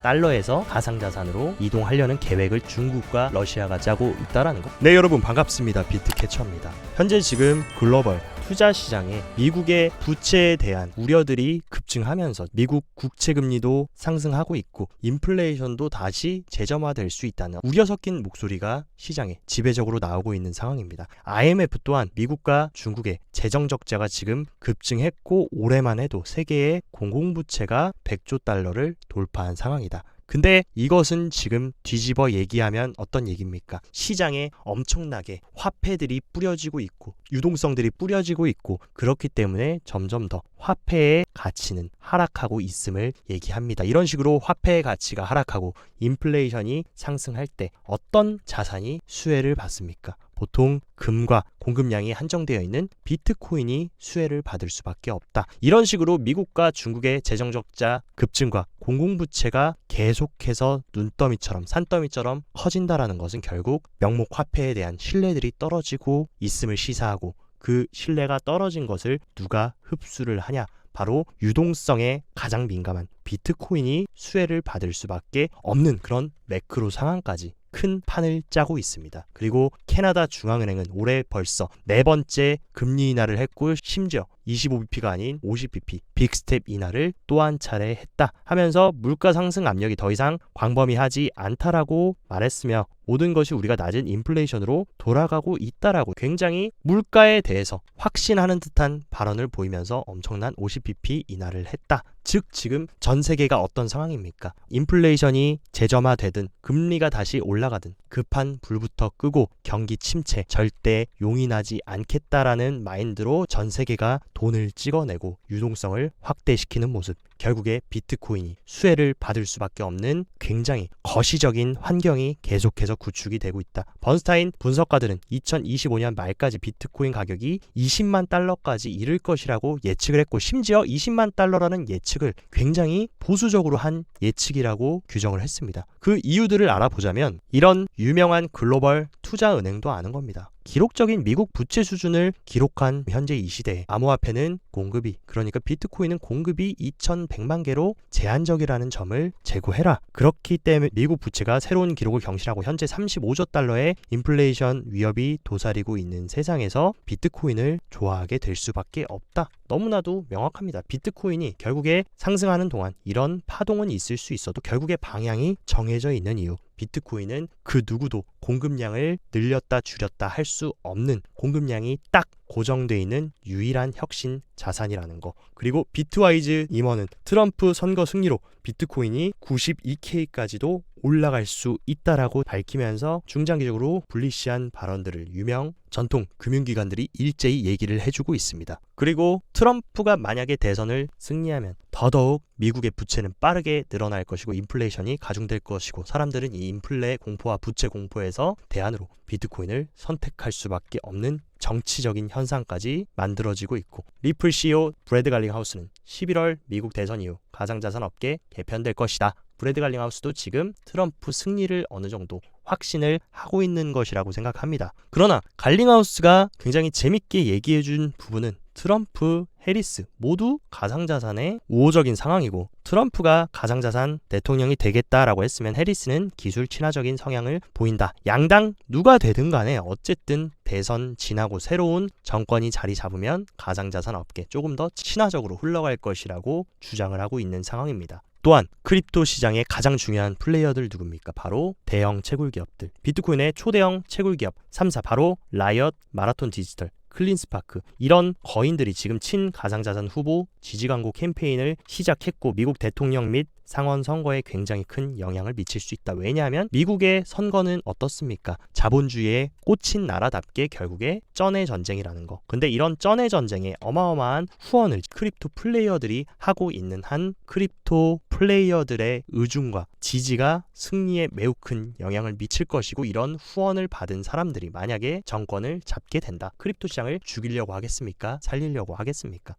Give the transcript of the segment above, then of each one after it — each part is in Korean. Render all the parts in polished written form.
달러에서 가상자산으로 이동하려는 계획을 중국과 러시아가 짜고 있다라는 거. 네, 여러분 반갑습니다. 비트캐쳐입니다. 현재 지금 글로벌 투자 시장에 미국의 부채에 대한 우려들이 급증하면서 미국 국채 금리도 상승하고 있고 인플레이션도 다시 재점화될 수 있다는 우려 섞인 목소리가 시장에 지배적으로 나오고 있는 상황입니다. IMF 또한 미국과 중국의 재정 적자가 지금 급증했고 올해만 해도 세계의 공공부채가 100조 달러를 돌파한 상황이다. 근데 이것은 지금 뒤집어 얘기하면 어떤 얘기입니까? 시장에 엄청나게 화폐들이 뿌려지고 있고 유동성들이 뿌려지고 있고 그렇기 때문에 점점 더 화폐의 가치는 하락하고 있음을 얘기합니다. 이런 식으로 화폐의 가치가 하락하고 인플레이션이 상승할 때 어떤 자산이 수혜를 받습니까? 보통 금과 공급량이 한정되어 있는 비트코인이 수혜를 받을 수밖에 없다. 이런 식으로 미국과 중국의 재정적자 급증과 공공부채가 계속해서 눈더미처럼 산더미처럼 커진다라는 것은 결국 명목 화폐에 대한 신뢰들이 떨어지고 있음을 시사하고 그 신뢰가 떨어진 것을 누가 흡수를 하냐? 바로 유동성에 가장 민감한 비트코인이 수혜를 받을 수밖에 없는 그런 매크로 상황까지 큰 판을 짜고 있습니다. 그리고 캐나다 중앙은행은 올해 벌써 4번째 금리 인하를 했고 심지어 25bp가 아닌 50bp 빅스텝 인하를 또 한 차례 했다 하면서 물가 상승 압력이 더 이상 광범위하지 않다라고 말했으며 모든 것이 우리가 낮은 인플레이션으로 돌아가고 있다라고 굉장히 물가에 대해서 확신하는 듯한 발언을 보이면서 엄청난 50bp 인하를 했다. 즉 지금 전 세계가 어떤 상황입니까? 인플레이션이 재점화되든 금리가 다시 올라가든 급한 불부터 끄고 경기 침체 절대 용인하지 않겠다라는 마인드로 전 세계가 돈을 찍어내고 유동성을 확대시키는 모습. 결국에 비트코인이 수혜를 받을 수밖에 없는 굉장히 거시적인 환경이 계속해서 구축이 되고 있다. 번스타인 분석가들은 2025년 말까지 비트코인 가격이 20만 달러까지 이를 것이라고 예측을 했고 심지어 20만 달러라는 예측을 굉장히 보수적으로 한 예측이라고 규정을 했습니다. 그 이유들을 알아보자면 이런 유명한 글로벌 투자은행도 아는 겁니다. 기록적인 미국 부채 수준을 기록한 현재 이 시대에 암호화폐는 공급이 그러니까 비트코인은 공급이 2100만 개로 제한적이라는 점을 제고해라. 그렇기 때문에 미국 부채가 새로운 기록을 경신하고 현재 35조 달러의 인플레이션 위협이 도사리고 있는 세상에서 비트코인을 좋아하게 될 수밖에 없다. 너무나도 명확합니다. 비트코인이 결국에 상승하는 동안 이런 파동은 있을 수 있어도 결국에 방향이 정해져 있는 이유. 비트코인은 그 누구도 공급량을 늘렸다 줄였다 할 수 없는 공급량이 딱 고정되어 있는 유일한 혁신 자산이라는 거. 그리고 비트와이즈 임원은 트럼프 선거 승리로 비트코인이 92K까지도 올라갈 수 있다라고 밝히면서 중장기적으로 불리시한 발언들을 유명 전통 금융기관들이 일제히 얘기를 해주고 있습니다. 그리고 트럼프가 만약에 대선을 승리하면 더더욱 미국의 부채는 빠르게 늘어날 것이고 인플레이션이 가중될 것이고 사람들은 이 인플레 공포와 부채 공포에서 대안으로 비트코인을 선택할 수밖에 없는 정치적인 현상까지 만들어지고 있고 리플 CEO 브래드 갈링하우스는 11월 미국 대선 이후 가상자산 업계 개편될 것이다. 브래드 갈링하우스도 지금 트럼프 승리를 어느 정도 확신을 하고 있는 것이라고 생각합니다. 그러나 갈링하우스가 굉장히 재밌게 얘기해준 부분은 트럼프, 해리스 모두 가상자산의 우호적인 상황이고 트럼프가 가상자산 대통령이 되겠다라고 했으면 해리스는 기술 친화적인 성향을 보인다. 양당 누가 되든 간에 어쨌든 대선 지나고 새로운 정권이 자리 잡으면 가상자산 업계 조금 더 친화적으로 흘러갈 것이라고 주장을 하고 있는 상황입니다. 또한 크립토 시장의 가장 중요한 플레이어들 누굽니까? 바로 대형 채굴 기업들. 비트코인의 초대형 채굴 기업 3사 바로 라이엇, 마라톤 디지털, 클린스파크 이런 거인들이 지금 친가상자산 후보 지지 광고 캠페인을 시작했고 미국 대통령 및 상원 선거에 굉장히 큰 영향을 미칠 수 있다. 왜냐하면 미국의 선거는 어떻습니까? 자본주의에 꽂힌 나라답게 결국에 쩐의 전쟁이라는 거. 근데 이런 쩐의 전쟁에 어마어마한 후원을 크립토 플레이어들이 하고 있는 한 크립토 플레이어들의 의중과 지지가 승리에 매우 큰 영향을 미칠 것이고 이런 후원을 받은 사람들이 만약에 정권을 잡게 된다. 크립토 시장을 죽이려고 하겠습니까? 살리려고 하겠습니까?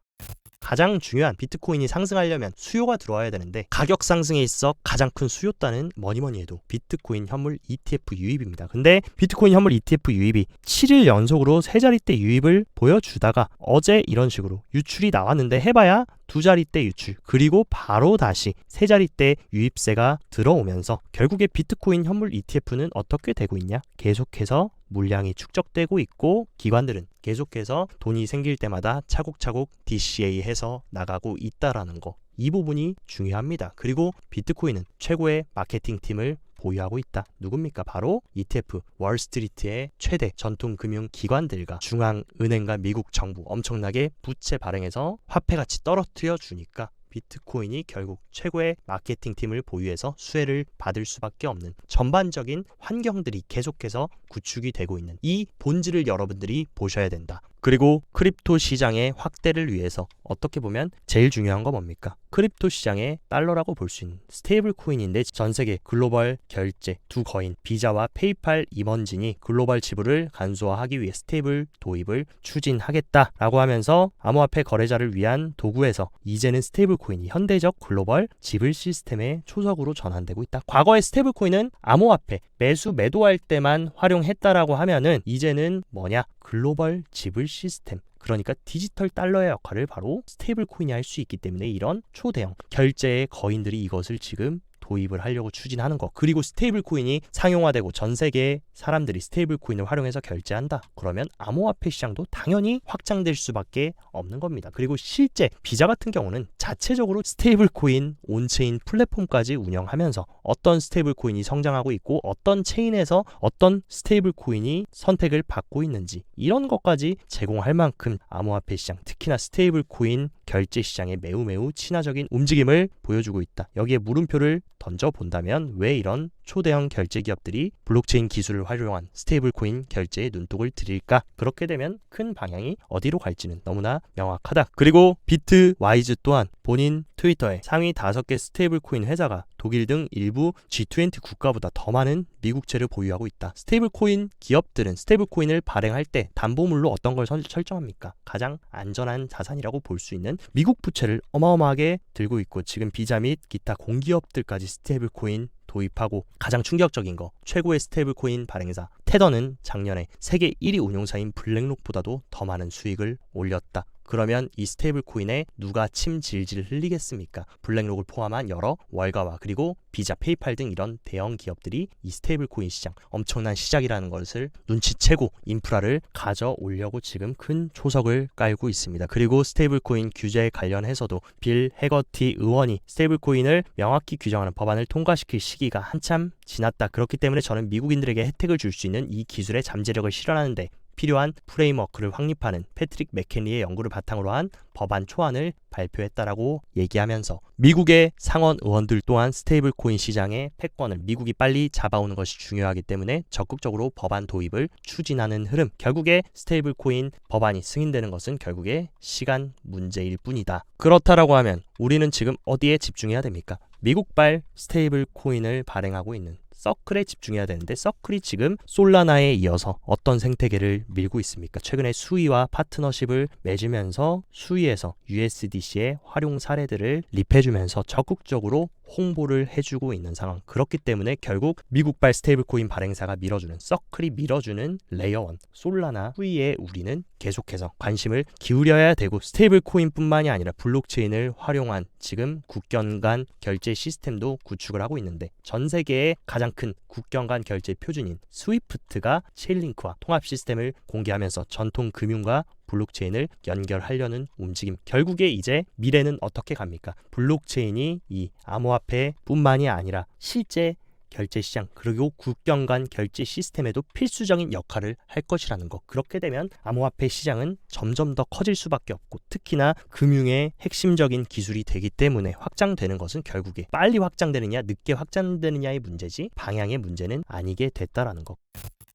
가장 중요한 비트코인이 상승하려면 수요가 들어와야 되는데 가격 상승에 있어 가장 큰 수요단은 뭐니뭐니 해도 비트코인 현물 ETF 유입입니다. 근데 비트코인 현물 ETF 유입이 7일 연속으로 세 자릿대 유입을 보여주다가 어제 이런 식으로 유출이 나왔는데 해봐야 두 자릿대 유출, 그리고 바로 다시 세 자릿대 유입세가 들어오면서 결국에 비트코인 현물 ETF는 어떻게 되고 있냐? 계속해서 물량이 축적되고 있고 기관들은 계속해서 돈이 생길 때마다 차곡차곡 DCA 해서 나가고 있다라는 거. 이 부분이 중요합니다. 그리고 비트코인은 최고의 마케팅팀을 보유하고 있다. 누굽니까? 바로 ETF, 월스트리트의 최대 전통금융 기관들과 중앙은행과 미국 정부 엄청나게 부채 발행해서 화폐가치 떨어뜨려 주니까 비트코인이 결국 최고의 마케팅팀을 보유해서 수혜를 받을 수밖에 없는 전반적인 환경들이 계속해서 구축이 되고 있는 이 본질을 여러분들이 보셔야 된다. 그리고 크립토 시장의 확대를 위해서 어떻게 보면 제일 중요한 거 뭡니까? 크립토 시장의 달러라고 볼 수 있는 스테이블 코인인데 전 세계 글로벌 결제 두 거인 비자와 페이팔 임원진이 글로벌 지불을 간소화하기 위해 스테이블 도입을 추진하겠다라고 하면서 암호화폐 거래자를 위한 도구에서 이제는 스테이블 코인이 현대적 글로벌 지불 시스템의 초석으로 전환되고 있다. 과거의 스테이블 코인은 암호화폐 매수 매도할 때만 활용했다라고 하면은 이제는 뭐냐? 글로벌 지불 시스템, 그러니까 디지털 달러의 역할을 바로 스테이블 코인이 할 수 있기 때문에 이런 초대형 결제의 거인들이 이것을 지금 도입을 하려고 추진하는 거. 그리고 스테이블 코인이 상용화되고 전 세계의 사람들이 스테이블 코인을 활용해서 결제한다. 그러면 암호화폐 시장도 당연히 확장될 수밖에 없는 겁니다. 그리고 실제 비자 같은 경우는 자체적으로 스테이블 코인 온체인 플랫폼까지 운영하면서 어떤 스테이블 코인이 성장하고 있고 어떤 체인에서 어떤 스테이블 코인이 선택을 받고 있는지 이런 것까지 제공할 만큼 암호화폐 시장, 특히나 스테이블 코인 결제 시장에 매우 친화적인 움직임을 보여주고 있다. 여기에 물음표를 던져본다면 왜 이런 초대형 결제 기업들이 블록체인 기술을 활용한 스테이블 코인 결제에 눈독을 들일까? 그렇게 되면 큰 방향이 어디로 갈지는 너무나 명확하다. 그리고 비트와이즈 또한 본인 트위터에 상위 5개 스테이블 코인 회사가 독일 등 일부 G20 국가보다 더 많은 미국채를 보유하고 있다. 스테이블 코인 기업들은 스테이블 코인을 발행할 때 담보물로 어떤 걸 설정합니까? 가장 안전한 자산이라고 볼 수 있는 미국 부채를 어마어마하게 들고 있고 지금 비자 및 기타 공기업들까지 스테이블 코인 도입하고 가장 충격적인 거 최고의 스테이블 코인 발행사 테더는 작년에 세계 1위 운용사인 블랙록보다도 더 많은 수익을 올렸다. 그러면 이 스테이블 코인에 누가 침 질질 흘리겠습니까? 블랙록을 포함한 여러 월가와 그리고 비자, 페이팔 등 이런 대형 기업들이 이 스테이블 코인 시장 엄청난 시작이라는 것을 눈치채고 인프라를 가져오려고 지금 큰 초석을 깔고 있습니다. 그리고 스테이블 코인 규제에 관련해서도 빌 해거티 의원이 스테이블 코인을 명확히 규정하는 법안을 통과시킬 시기가 한참 지났다. 그렇기 때문에 저는 미국인들에게 혜택을 줄 수 있는 이 기술의 잠재력을 실현하는데 필요한 프레임워크를 확립하는 패트릭 맥켄리의 연구를 바탕으로 한 법안 초안을 발표했다라고 얘기하면서 미국의 상원 의원들 또한 스테이블 코인 시장의 패권을 미국이 빨리 잡아오는 것이 중요하기 때문에 적극적으로 법안 도입을 추진하는 흐름. 결국에 스테이블 코인 법안이 승인되는 것은 결국에 시간 문제일 뿐이다. 그렇다라고 하면 우리는 지금 어디에 집중해야 됩니까? 미국발 스테이블 코인을 발행하고 있는 서클에 집중해야 되는데 서클이 지금 솔라나에 이어서 어떤 생태계를 밀고 있습니까? 최근에 수이와 파트너십을 맺으면서 수이에서 USDC의 활용 사례들을 립해주면서 적극적으로 홍보를 해주고 있는 상황. 그렇기 때문에 결국 미국발 스테이블 코인 발행사가 밀어주는 서클이 밀어주는 레이어 1 솔라나 수이에 우리는 계속해서 관심을 기울여야 되고 스테이블 코인뿐만이 아니라 블록체인을 활용한 지금 국경 간 결제 시스템도 구축을 하고 있는데 전 세계의 가장 큰 국경 간 결제 표준인 스위프트가 체인링크와 통합 시스템을 공개하면서 전통 금융과 블록체인을 연결하려는 움직임. 결국에 이제 미래는 어떻게 갑니까? 블록체인이 이 암호화폐뿐만이 아니라 실제 결제 시장 그리고 국경 간 결제 시스템에도 필수적인 역할을 할 것이라는 것. 그렇게 되면 암호화폐 시장은 점점 더 커질 수밖에 없고 특히나 금융의 핵심적인 기술이 되기 때문에 확장되는 것은 결국에 빨리 확장되느냐 늦게 확장되느냐의 문제지 방향의 문제는 아니게 됐다라는 것.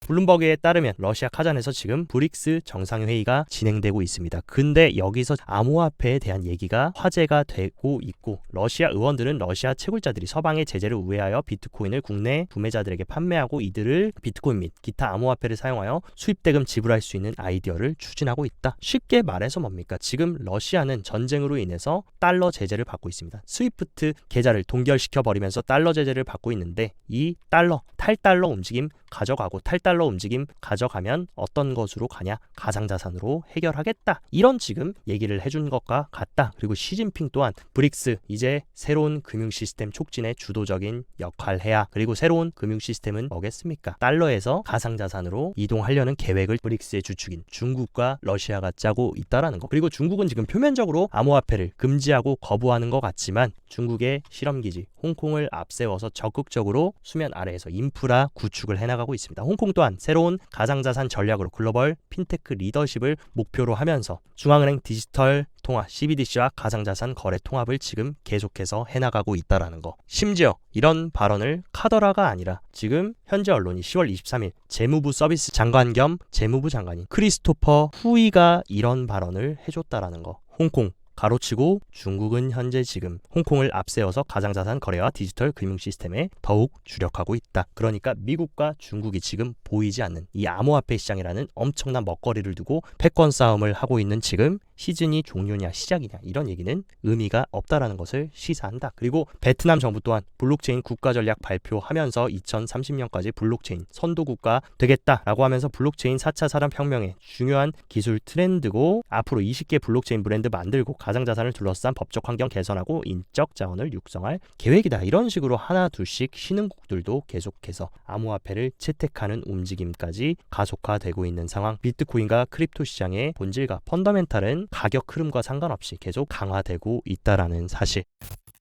블룸버그에 따르면 러시아 카잔에서 지금 브릭스 정상회의가 진행되고 있습니다. 근데 여기서 암호화폐에 대한 얘기가 화제가 되고 있고 러시아 의원들은 러시아 채굴자들이 서방의 제재를 우회하여 비트코인을 국내 구매자들에게 판매하고 이들을 비트코인 및 기타 암호화폐를 사용하여 수입대금 지불할 수 있는 아이디어를 추진하고 있다. 쉽게 말해서 뭡니까? 지금 러시아는 전쟁으로 인해서 달러 제재를 받고 있습니다. 스위프트 계좌를 동결시켜버리면서 달러 제재를 받고 있는데 이 달러, 탈달러 움직임 가져가고 탈달러 달러 움직임 가져가면 어떤 것으로 가냐? 가상자산으로 해결하겠다. 이런 지금 얘기를 해준 것과 같다. 그리고 시진핑 또한 브릭스 이제 새로운 금융 시스템 촉진에 주도적인 역할 해야. 그리고 새로운 금융 시스템은 뭐겠습니까? 달러에서 가상자산으로 이동하려는 계획을 브릭스의 주축인 중국과 러시아가 짜고 있다라는 거. 그리고 중국은 지금 표면적으로 암호화폐를 금지하고 거부하는 것 같지만 중국의 실험기지 홍콩을 앞세워서 적극적으로 수면 아래에서 인프라 구축을 해나가고 있습니다. 홍콩 또한 새로운 가상자산 전략으로 글로벌 핀테크 리더십을 목표로 하면서 중앙은행 디지털 통화 CBDC와 가상자산 거래 통합을 지금 계속해서 해나가고 있다라는 거. 심지어 이런 발언을 카더라가 아니라 지금 현재 언론이 10월 23일 재무부 서비스 장관 겸 재무부 장관인 크리스토퍼 후이가 이런 발언을 해줬다라는 거. 홍콩 가로치고 중국은 현재 지금 홍콩을 앞세워서 가상자산 거래와 디지털 금융 시스템에 더욱 주력하고 있다. 그러니까 미국과 중국이 지금 보이지 않는 이 암호화폐 시장이라는 엄청난 먹거리를 두고 패권 싸움을 하고 있는 지금 시즌이 종료냐 시작이냐 이런 얘기는 의미가 없다라는 것을 시사한다. 그리고 베트남 정부 또한 블록체인 국가전략 발표하면서 2030년까지 블록체인 선도국가 되겠다라고 하면서 블록체인 4차 산업혁명의 중요한 기술 트렌드고 앞으로 20개 블록체인 브랜드 만들고 가상자산을 둘러싼 법적 환경 개선하고 인적 자원을 육성할 계획이다. 이런 식으로 하나 둘씩 신흥국들도 계속해서 암호화폐를 채택하는 움직임까지 가속화되고 있는 상황. 비트코인과 크립토 시장의 본질과 펀더멘탈은 가격 흐름과 상관없이 계속 강화되고 있다라는 사실.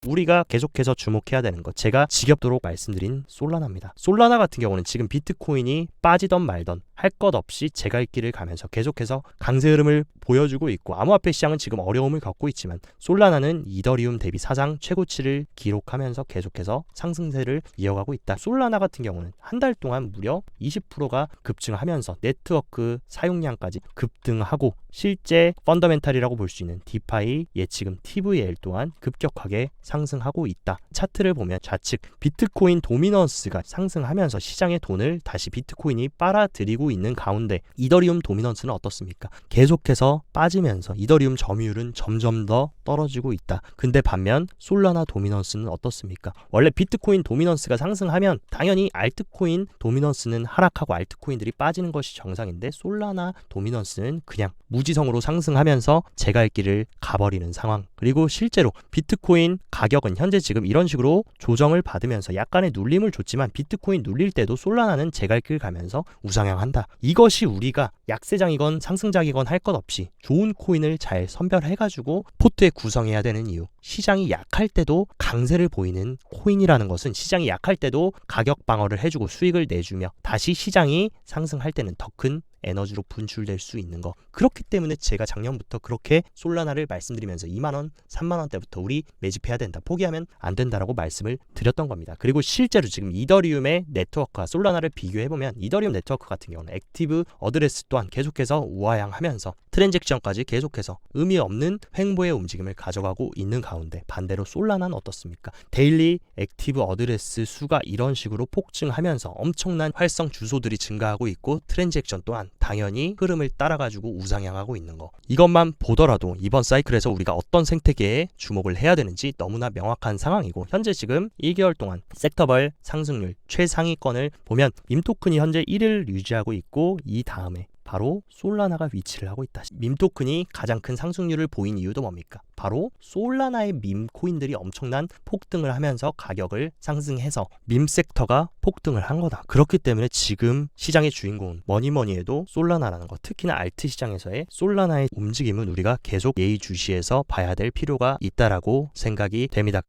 우리가 계속해서 주목해야 되는 것, 제가 지겹도록 말씀드린 솔라나입니다. 솔라나 같은 경우는 지금 비트코인이 빠지던 말던 할 것 없이 제갈 길을 가면서 계속해서 강세 흐름을 보여주고 있고 암호화폐 시장은 지금 어려움을 겪고 있지만 솔라나는 이더리움 대비 사상 최고치를 기록하면서 계속해서 상승세를 이어가고 있다. 솔라나 같은 경우는 한 달 동안 무려 20%가 급증하면서 네트워크 사용량까지 급등하고 실제 펀더멘탈이라고 볼 수 있는 디파이 예치금 TVL 또한 급격하게 상승하고 있다. 차트를 보면 좌측 비트코인 도미넌스가 상승하면서 시장의 돈을 다시 비트코인이 빨아들이고 있는 가운데 이더리움 도미넌스는 어떻습니까? 계속해서 빠지면서 이더리움 점유율은 점점 더 떨어지고 있다. 근데 반면 솔라나 도미넌스는 어떻습니까? 원래 비트코인 도미넌스가 상승하면 당연히 알트코인 도미넌스는 하락하고 알트코인들이 빠지는 것이 정상인데 솔라나 도미넌스는 그냥 무지성으로 상승하면서 제갈 길을 가버리는 상황. 그리고 실제로 비트코인 가격은 현재 지금 이런 식으로 조정을 받으면서 약간의 눌림을 줬지만 비트코인 눌릴 때도 솔라나는 제갈 길 가면서 우상향한다. 이것이 우리가 약세장이건 상승장이건 할 것 없이 좋은 코인을 잘 선별해가지고 포트에 구성해야 되는 이유. 시장이 약할 때도 강세를 보이는 코인이라는 것은 시장이 약할 때도 가격 방어를 해주고 수익을 내주며 다시 시장이 상승할 때는 더 큰 에너지로 분출될 수 있는 거. 그렇기 때문에 제가 작년부터 그렇게 솔라나를 말씀드리면서 2만원, 3만원대부터 우리 매집해야 된다. 포기하면 안 된다라고 말씀을 드렸던 겁니다. 그리고 실제로 지금 이더리움의 네트워크와 솔라나를 비교해보면 이더리움 네트워크 같은 경우는 액티브 어드레스 또한 계속해서 우하향하면서 트랜잭션까지 계속해서 의미 없는 횡보의 움직임을 가져가고 있는 가운데 반대로 솔라나는 어떻습니까? 데일리 액티브 어드레스 수가 이런 식으로 폭증하면서 엄청난 활성 주소들이 증가하고 있고 트랜잭션 또한 당연히 흐름을 따라가지고 우상향하고 있는 거. 이것만 보더라도 이번 사이클에서 우리가 어떤 생태계에 주목을 해야 되는지 너무나 명확한 상황이고 현재 지금 1개월 동안 섹터별 상승률 최상위권을 보면 밈토큰이 현재 1위를 유지하고 있고 이 다음에 바로 솔라나가 위치를 하고 있다. 밈토큰이 가장 큰 상승률을 보인 이유도 뭡니까? 바로 솔라나의 밈 코인들이 엄청난 폭등을 하면서 가격을 상승해서 밈 섹터가 폭등을 한 거다. 그렇기 때문에 지금 시장의 주인공은 뭐니 해도 솔라나라는 것. 특히나 알트 시장에서의 솔라나의 움직임은 우리가 계속 예의주시해서 봐야 될 필요가 있다라고 생각이 됩니다.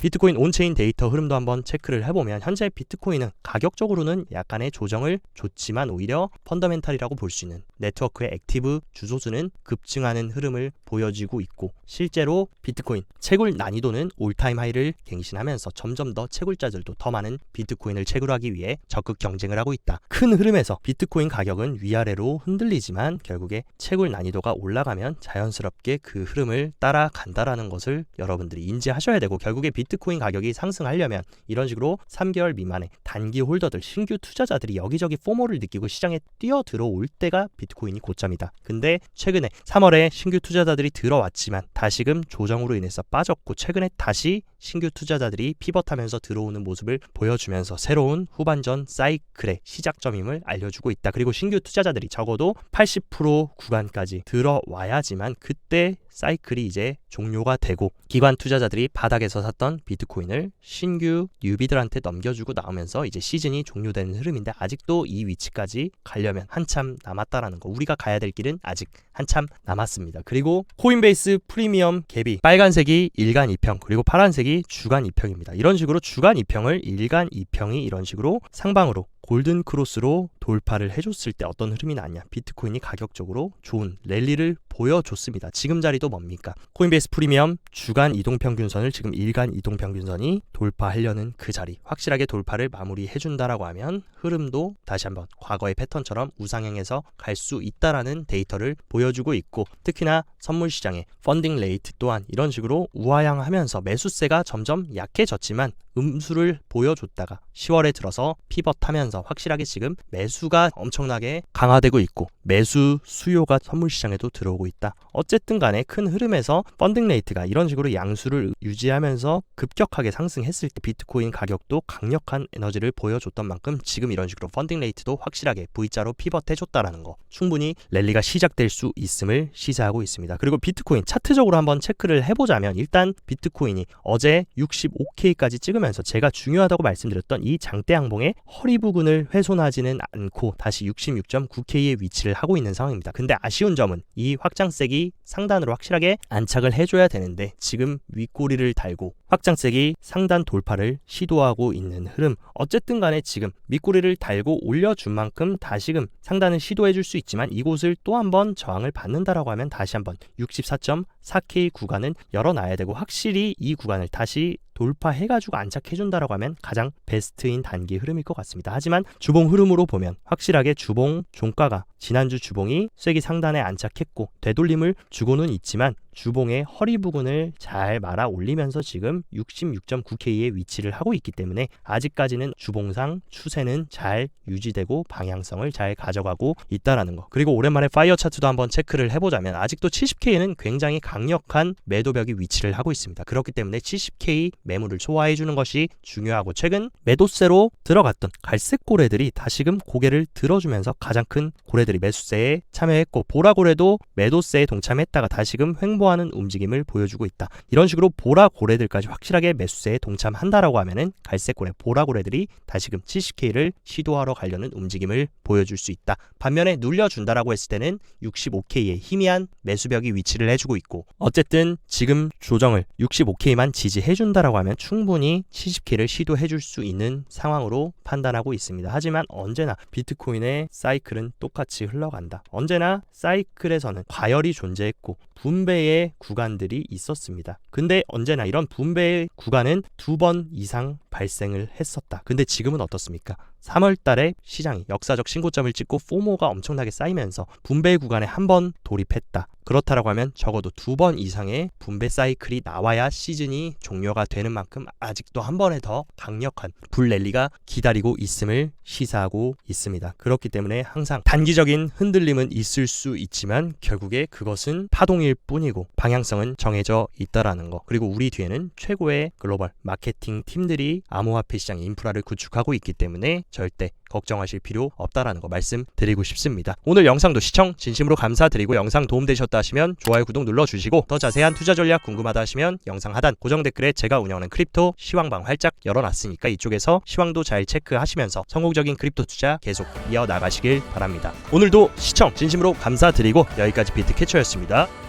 비트코인 온체인 데이터 흐름도 한번 체크를 해보면 현재 비트코인은 가격적으로는 약간의 조정을 줬지만 오히려 펀더멘탈이라고 볼 수 있는 네트워크의 액티브 주소수는 급증하는 흐름을 보여지고 있고 실제로 비트코인 채굴 난이도는 올타임 하이를 갱신하면서 점점 더 채굴자들도 더 많은 비트코인을 채굴하기 위해 적극 경쟁을 하고 있다. 큰 흐름에서 비트코인 가격은 위아래로 흔들리지만 결국에 채굴 난이도가 올라가면 자연스럽게 그 흐름을 따라간다라는 것을 여러분들이 인지하셔야 되고 결국에 비트코인 가격이 상승하려면 이런 식으로 3개월 미만의 단기 홀더들, 신규 투자자들이 여기저기 포모를 느끼고 시장에 뛰어들어올 때가 비트코인이 고점이다. 근데 최근에 3월에 신규 투자자들이 들어왔지만 다시금 조정으로 인해서 빠졌고, 최근에 다시 신규 투자자들이 피벗하면서 들어오는 모습을 보여주면서 새로운 후반전 사이클의 시작점임을 알려주고 있다. 그리고 신규 투자자들이 적어도 80% 구간까지 들어와야지만 그때 사이클이 이제 종료가 되고, 기관 투자자들이 바닥에서 샀던 비트코인을 신규 뉴비들한테 넘겨주고 나오면서 이제 시즌이 종료되는 흐름인데, 아직도 이 위치까지 가려면 한참 남았다라는 거. 우리가 가야 될 길은 아직 한참 남았습니다. 그리고 코인베이스 프리미엄 갭이 빨간색이 일간 2평, 그리고 파란색이 주간 2평입니다. 이런 식으로 주간 2평을 일간 2평이 이런 식으로 상방으로 골든 크로스로 돌파를 해줬을 때 어떤 흐름이 나냐, 비트코인이 가격적으로 좋은 랠리를 보여줬습니다. 지금 자리도 뭡니까? 코인베이스 프리미엄 주간 이동평균선을 지금 일간 이동평균선이 돌파하려는 그 자리, 확실하게 돌파를 마무리해준다라고 하면 흐름도 다시 한번 과거의 패턴처럼 우상향해서 갈 수 있다라는 데이터를 보여주고 있고, 특히나 선물 시장의 펀딩 레이트 또한 이런 식으로 우하향하면서 매수세가 점점 약해졌지만 음수를 보여줬다가 10월에 들어서 피벗하면서 확실하게 지금 매수가 엄청나게 강화되고 있고, 매수 수요가 선물 시장에도 들어오고 있다. 어쨌든 간에 큰 흐름에서 펀딩 레이트가 이런 식으로 양수를 유지하면서 급격하게 상승했을 때 비트코인 가격도 강력한 에너지를 보여줬던 만큼 지금 이런 식으로 펀딩 레이트도 확실하게 V자로 피벗해줬다라는 거, 충분히 랠리가 시작될 수 있음을 시사하고 있습니다. 그리고 비트코인 차트적으로 한번 체크를 해보자면, 일단 비트코인이 어제 65K까지 찍으면서 제가 중요하다고 말씀드렸던 이 장대 양봉의 허리 부근을 훼손하지는 않고 다시 66.9K의 위치를 하고 있는 상황입니다. 근데 아쉬운 점은 이 확장색이 상단으로 확실하게 안착을 해줘야 되는데, 지금 윗꼬리를 달고 확장색이 상단 돌파를 시도하고 있는 흐름. 어쨌든 간에 지금 밑꼬리를 달고 올려준 만큼 다시금 상단을 시도해줄 수 있지만, 이곳을 또 한번 저항을 받는다라고 하면 다시 한번 64.4K 구간은 열어놔야 되고, 확실히 이 구간을 다시 돌파해가지고 안착해준다라고 하면 가장 베스트인 단기 흐름일 것 같습니다. 하지만 주봉 흐름으로 보면 확실하게 주봉 종가가 지난주 주봉이 쐐기 상단에 안착했고 되돌림을 주고는 있지만 주봉의 허리 부분을 잘 말아 올리면서 지금 66.9K의 위치를 하고 있기 때문에 아직까지는 주봉상 추세는 잘 유지되고 방향성을 잘 가져가고 있다라는 거. 그리고 오랜만에 파이어 차트도 한번 체크를 해보자면 아직도 70K는 굉장히 강력한 매도벽이 위치를 하고 있습니다. 그렇기 때문에 70K 매물을 소화해주는 것이 중요하고, 최근 매도세로 들어갔던 갈색 고래들이 다시금 고개를 들어주면서 가장 큰 고래들이 매수세에 참여했고, 보라 고래도 매도세에 동참했다가 다시금 횡보하는 움직임을 보여주고 있다. 이런 식으로 보라 고래들까지 확실하게 매수세에 동참한다라고 하면은 갈색 고래, 보라 고래들이 다시금 70K를 시도하러 가려는 움직임을 보여줄 수 있다. 반면에 눌려준다라고 했을 때는 65K의 희미한 매수벽이 위치를 해주고 있고, 어쨌든 지금 조정을 65K만 지지해준다라고 하면 충분히 70K를 시도해줄 수 있는 상황으로 판단하고 있습니다. 하지만 언제나 비트코인의 사이클은 똑같이 흘러간다. 언제나 사이클에서는 과열이 존재했고 분배의 구간들이 있었습니다. 근데 언제나 이런 분배의 구간은 2번 이상 발생을 했었다. 근데 지금은 어떻습니까? 3월 달에 시장이 역사적 신고점을 찍고 포모가 엄청나게 쌓이면서 분배 구간에 한 번 돌입했다. 그렇다라고 하면 적어도 2번 이상의 분배 사이클이 나와야 시즌이 종료가 되는 만큼 아직도 한 번에 더 강력한 불랠리가 기다리고 있음을 시사하고 있습니다. 그렇기 때문에 항상 단기적인 흔들림은 있을 수 있지만 결국에 그것은 파동일 뿐이고 방향성은 정해져 있다라는 거. 그리고 우리 뒤에는 최고의 글로벌 마케팅 팀들이 암호화폐 시장 인프라를 구축하고 있기 때문에 절대 걱정하실 필요 없다라는 거 말씀드리고 싶습니다. 오늘 영상도 시청 진심으로 감사드리고, 영상 도움되셨다 하시면 좋아요, 구독 눌러주시고, 더 자세한 투자 전략 궁금하다 하시면 영상 하단 고정 댓글에 제가 운영하는 크립토 시황방 활짝 열어놨으니까 이쪽에서 시황도 잘 체크하시면서 성공적인 크립토 투자 계속 이어나가시길 바랍니다. 오늘도 시청 진심으로 감사드리고 여기까지 비트캐쳐였습니다.